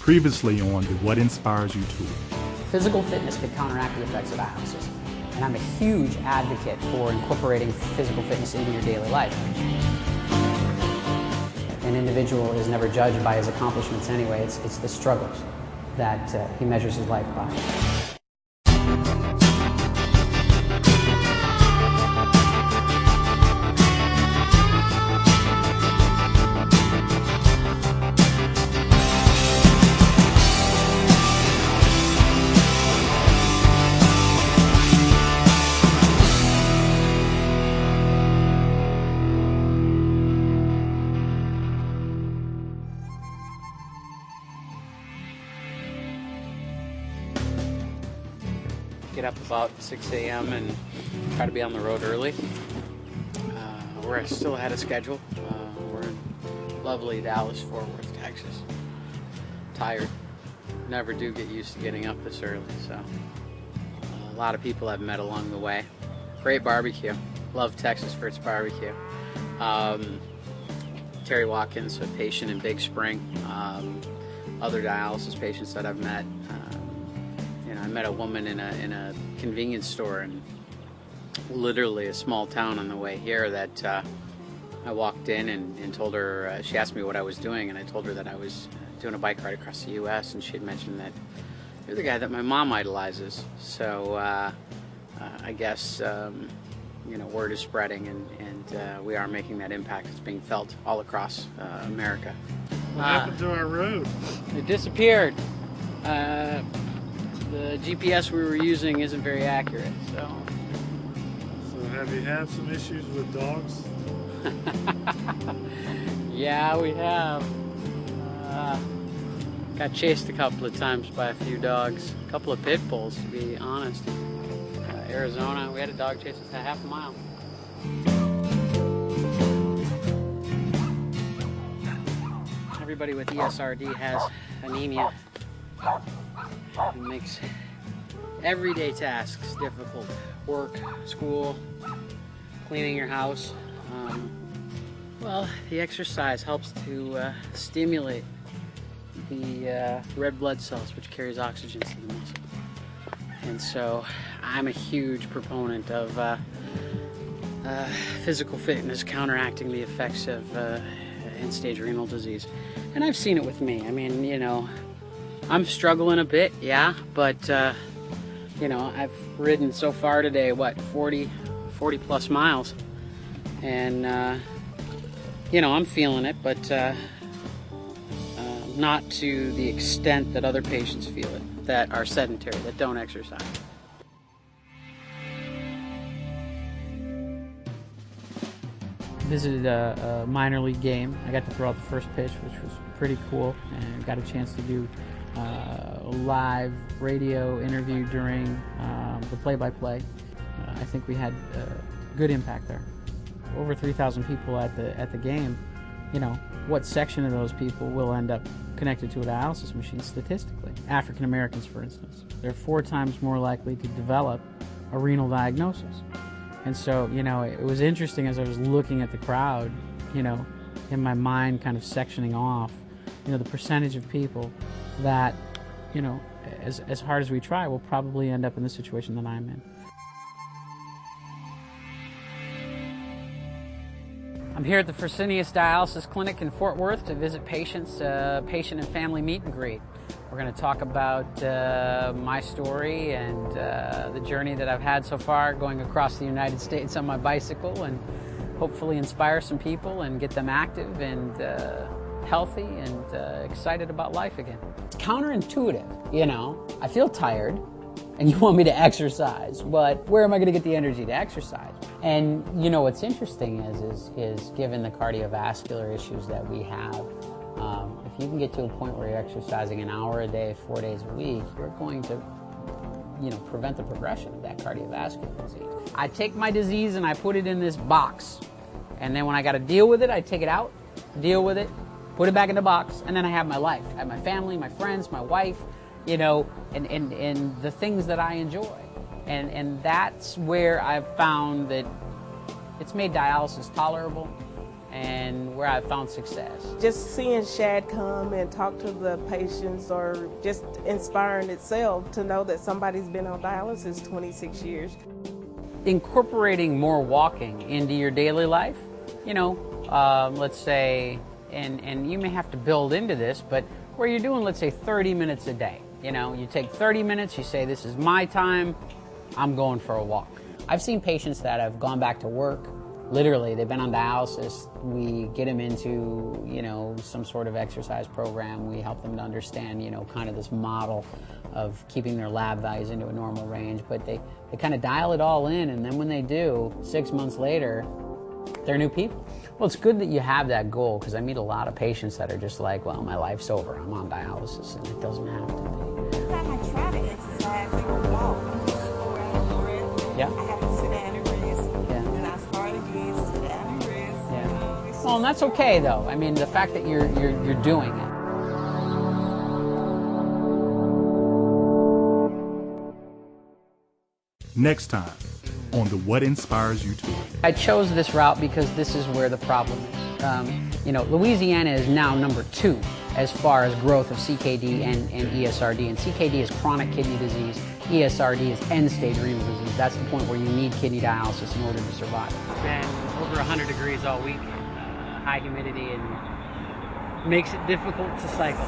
Previously on the What Inspires You Tour. Physical fitness could counteract the effects of dialysis, and I'm a huge advocate for incorporating physical fitness into your daily life. An individual is never judged by his accomplishments anyway. It's the struggles that he measures his life by. Get up about 6 a.m. and try to be on the road early. We're still ahead of schedule. We're in lovely Dallas, Fort Worth, Texas. Tired. Never do get used to getting up this early, so a lot of people I've met along the way. Great barbecue. Love Texas for its barbecue. Terry Watkins, a patient in Big Spring. Other dialysis patients that I've met. I met a woman in a convenience store in literally a small town on the way here that I walked in and told her, she asked me what I was doing, and I told her that I was doing a bike ride across the U.S., and she had mentioned that you're the guy that my mom idolizes. So I guess word is spreading, and we are making that impact. It's being felt all across America. What happened to our road? It disappeared. The GPS we were using isn't very accurate, so have you had some issues with dogs? Yeah, we have. Got chased a couple of times by a few dogs, a couple of pit bulls, to be honest. Arizona, we had a dog chase us a half a mile. Everybody with ESRD has anemia. It makes everyday tasks difficult. Work, school, cleaning your house. Well, the exercise helps to stimulate the red blood cells, which carries oxygen to the muscle. And so I'm a huge proponent of physical fitness counteracting the effects of end-stage renal disease. And I've seen it with me. I mean, I'm struggling a bit, yeah, but I've ridden so far today, 40 plus miles, and I'm feeling it, but not to the extent that other patients feel it, that are sedentary, that don't exercise. Visited a minor league game. I got to throw out the first pitch, which was pretty cool, and got a chance to do a live radio interview during the play-by-play. I think we had a good impact there. Over 3,000 people at the game. What section of those people will end up connected to a dialysis machine statistically? African Americans, for instance. They're 4 times more likely to develop a renal diagnosis. And so, it was interesting as I was looking at the crowd, in my mind kind of sectioning off, the percentage of people that, as hard as we try, will probably end up in the situation that I'm in. I'm here at the Fresenius Dialysis Clinic in Fort Worth to visit patients, patient and family meet and greet. We're going to talk about my story and the journey that I've had so far going across the United States on my bicycle, and hopefully inspire some people and get them active and healthy and excited about life again. It's counterintuitive, I feel tired and you want me to exercise, but where am I going to get the energy to exercise? And what's interesting is given the cardiovascular issues that we have, if you can get to a point where you're exercising an hour a day, 4 days a week, you're going to prevent the progression of that cardiovascular disease. I take my disease and I put it in this box, and then when I got to deal with it, I take it out, deal with it, put it back in the box, and then I have my life. I have my family, my friends, my wife, and the things that I enjoy. And that's where I've found that it's made dialysis tolerable and where I've found success. Just seeing Shad come and talk to the patients, or just inspiring itself to know that somebody's been on dialysis 26 years. Incorporating more walking into your daily life, you know, let's say, and you may have to build into this, but where you're doing, let's say, 30 minutes a day. You know, you take 30 minutes, you say, this is my time, I'm going for a walk. I've seen patients that have gone back to work. Literally, they've been on dialysis. We get them into, you know, some sort of exercise program. We help them to understand, you know, kind of this model of keeping their lab values into a normal range. But they kind of dial it all in, and then when they do, 6 months later, they're new people. Well, it's good that you have that goal, because I meet a lot of patients that are just like, well, my life's over. I'm on dialysis, and it doesn't have to be. Every time I try to exercise or walk, I'm just go around the breath. Yeah. I have to sit down and rest. Yeah. And I start again, sit down and rest. Yeah. You know, it's Well, and that's okay, though. I mean, the fact that you're doing it. Next time on the What Inspires You To. I chose this route because this is where the problem is. You know, Louisiana is now #2 as far as growth of CKD and ESRD. And CKD is chronic kidney disease. ESRD is end-stage renal disease. That's the point where you need kidney dialysis in order to survive. It's been over 100 degrees all week, high humidity, and makes it difficult to cycle.